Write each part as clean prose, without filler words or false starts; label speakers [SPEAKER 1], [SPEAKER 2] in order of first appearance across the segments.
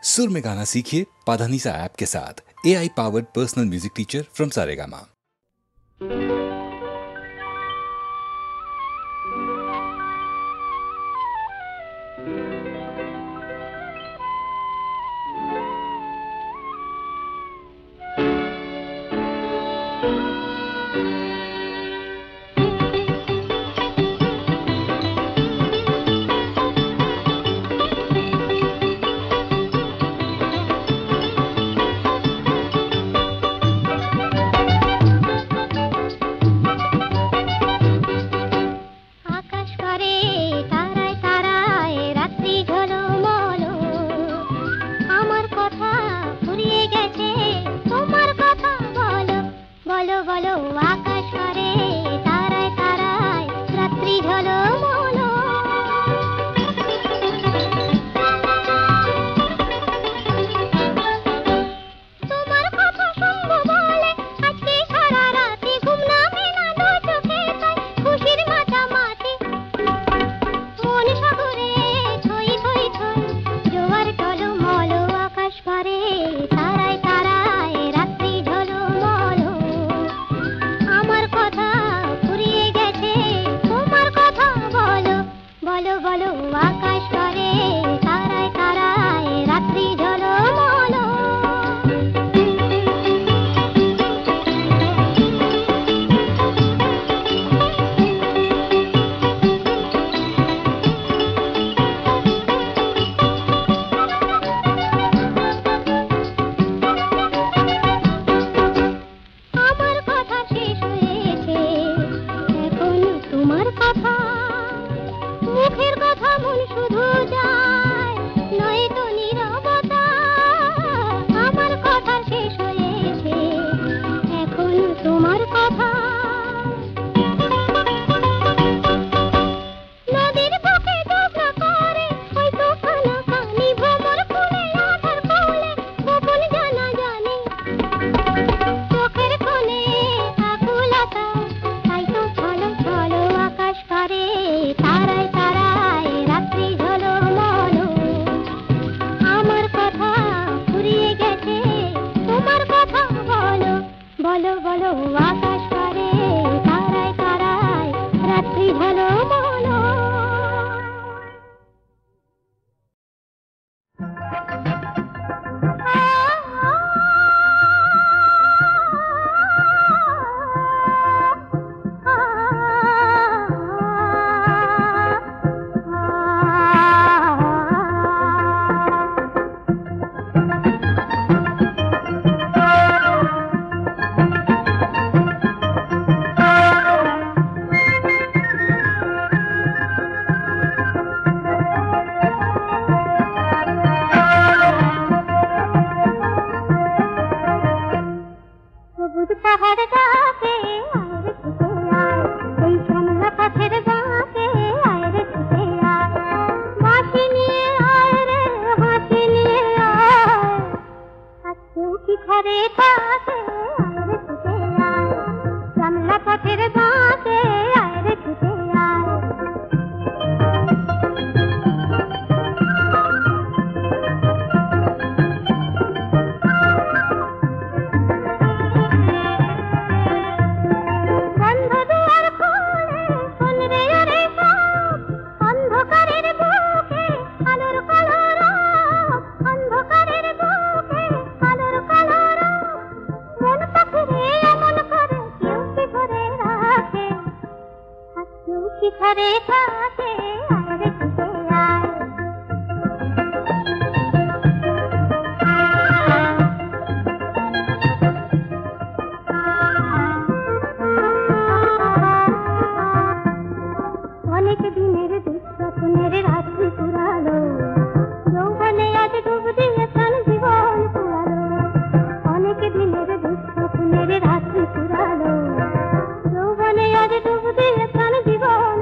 [SPEAKER 1] सुर में गाना सीखिए पाधानीसा ऐप के साथ। AI powered personal music teacher from Saregama.
[SPEAKER 2] জীবন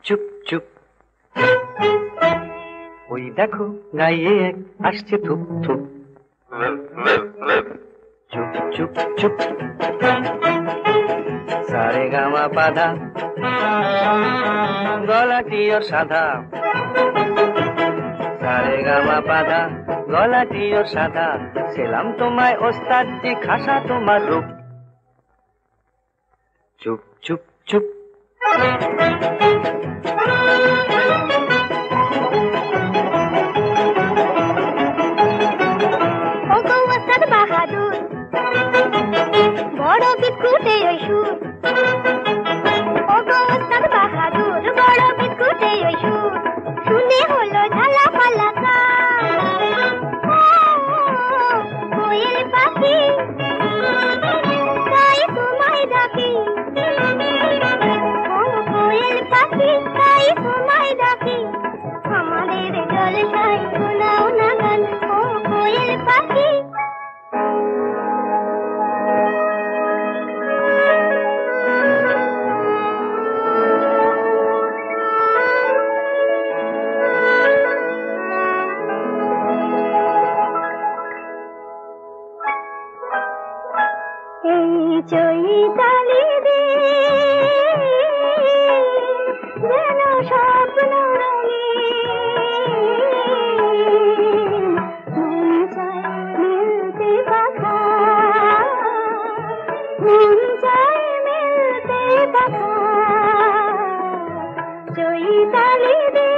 [SPEAKER 2] চুপ চুপ ওই দেখো গাইয়ে এক আসছে থুপ থুপ চুপ চুপ চুপ সারে গামা পাধা গলাটিও সাদা সারে গামা পাধা গলাটিও সাদা সেলাম তোমায় ওস্তাদজি খাসা তোমার রূপ চুপ চুপ চুপ
[SPEAKER 3] বাহাদুর বড় বিস্কুটে ওই সুর ও গো ওস্তাদ বাহাদুর বড় বিস্কুটে ওই সুর শুনে হলো ঝালা পালা কোয়েল পাখি তাই তোমায় ডাকি কোয়েল পাখি তাই তোমায় ডাকি আমাদের জলসায় শোনাও না গান ও কোয়েল পাখি চৈতালি রে যেন স্বপ্ন রঙিন মন চায় মিলতে পাখা মন চায় মিলতে পাখা চৈতালি রে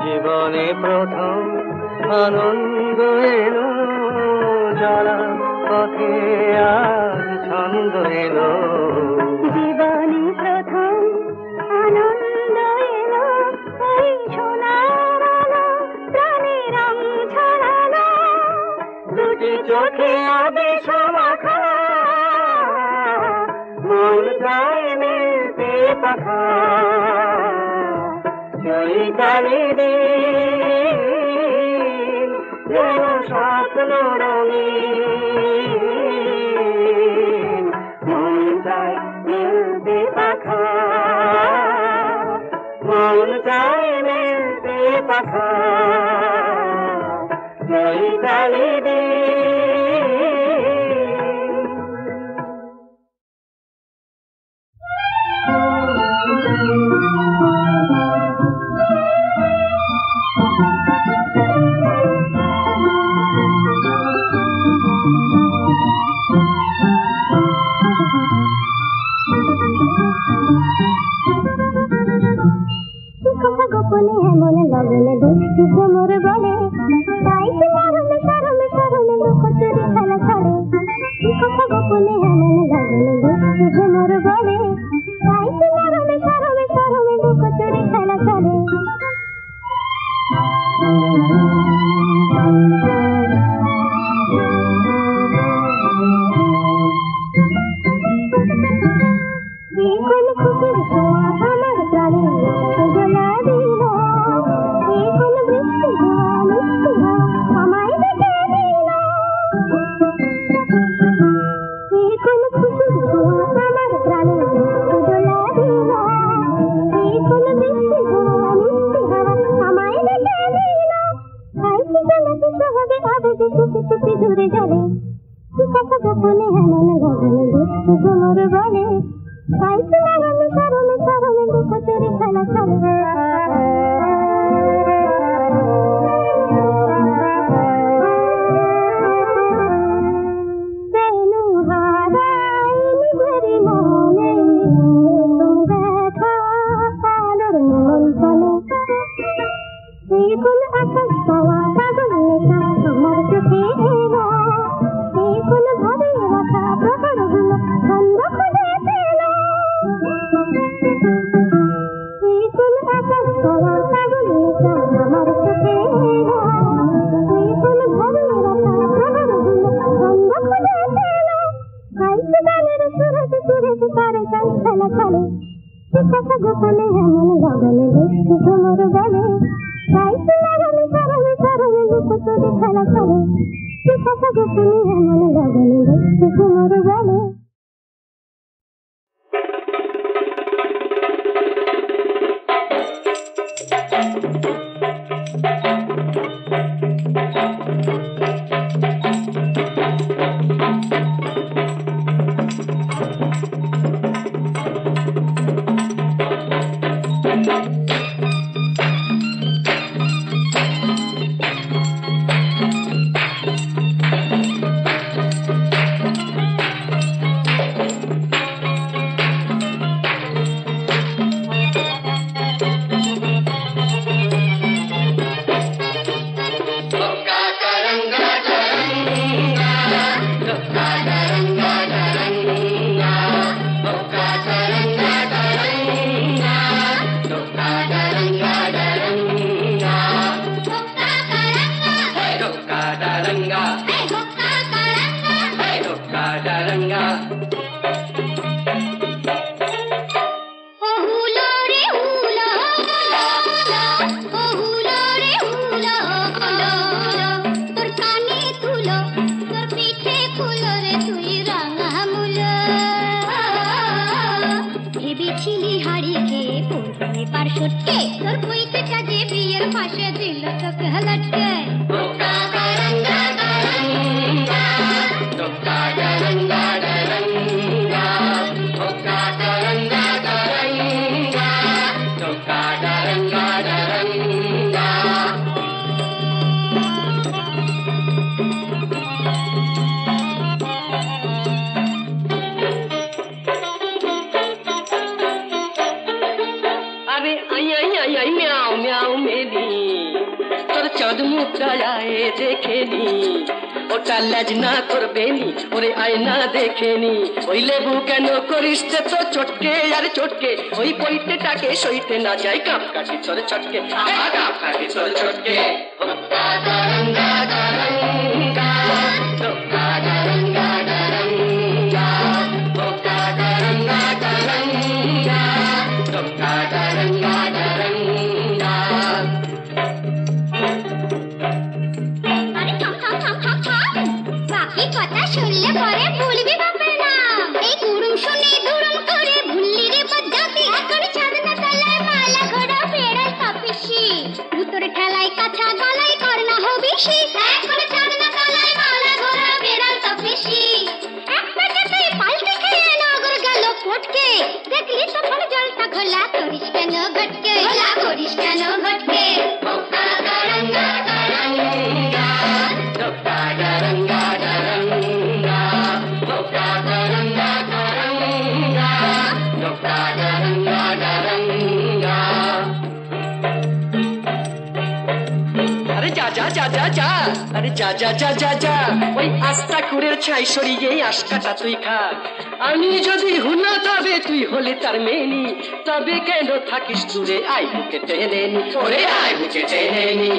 [SPEAKER 2] জীবনে প্রথম আনন্দ এলো যারা পথে আজ ছন্দ এলো
[SPEAKER 3] জীবনে প্রথম আনন্দ এলো এই সোনার আলো প্রাণে রং ছড়ালো
[SPEAKER 2] দুটি চোখে আবেশ মাখা মন চায় মিলতে পাখা চৈতালি দিন যেন স্বপ্ন রঙিন মন চায় মিলতে পাখা মন চায় মিলতে পাখা চৈতালি দিন
[SPEAKER 3] গোপনে এমন লগনে দুষ্টু ভ্রমর বলে তাই সে মরমে সরমে সরমে লুকোচুরি খেলা করে কথা গোপনে এমন লগনে দুষ্টু ভ্রমর বলে তাই সে মরমে সরমে সরমে লুকোচুরি খেলা করে কোন খুশির ছোঁয়া আমার প্রাণে গোলা দিল কোন বৃষ্টি ধোয়া মিষ্টি আমায় দেখে দিল কোন খুশির ছোঁয়া আমার প্রাণে গোলা দিল কোন বৃষ্টি ধোয়া মিষ্টি আমায় দেখে দিল তাই কি জানাতে সহজে আবেগে চুপি চুপি দূরে যাবে কথা গোপনে এমন লগনে দুষ্টু ভ্রমর বলে তাই সে মরমে সরমে সরমে লুকোচুরি খেলা করে কোন আকাশ পাওয়া কাগজ নেশা আমার চোখে এলো কোন ভাবে রাখা প্রহর গুলো ছন্দ খুঁজে পেল কোন আকাশ পাওয়া কাগজ নেশা আমার চোখে এলো কোন ভাবে রাখা প্রহর গুলো ছন্দ খুঁজে পেল গাইছে গানের সুরেতে সুরেতে তারে গান খেলা খেলে কথা গোপনে এমন লগনে দুষ্টু ভ্রমর বলে তাই লাগনি সরবে সরবে কত খেলা করে কি কথা গোপনে এমন লগনে দেখতে তোমার বলে
[SPEAKER 4] সইতে না যাই কাপ কাটি তোর ছটকে কাপ কাটি তোর ছটকে
[SPEAKER 3] বাকি কথা শুনলে পরে ভুলবি বাপের নাম এই দুরুম শুনে দুরুম করে ভুললি রে বজ্জাতি এখন ছাদনা তলায় মালা ঘোড়া বেড়াল কাপিসি ভুতরে ঠেলায় কাছা গলায় করনা হবিসি এখন ছাদনা তলায় মালা ঘোড়া বেড়াল কাপিসি এক পেটেতে পাল্টে খেয়ে নগর গেল ফটকে দেখলি তখন জলটা ঘোলা করিস কেন ঘটকে ঘোলা করিস কেন ঘটকে
[SPEAKER 4] আরে যা যা যা যা যা ওই আস্তা কুড়ের ছাই সরিয়ে আশকাটা তুই খা আমি যদি হুনা তবে তুই হলে তার মেনি তবে কেন থাকিস দূরে আই বুকে টেনে নি ওরে আই বুকে টেনে নি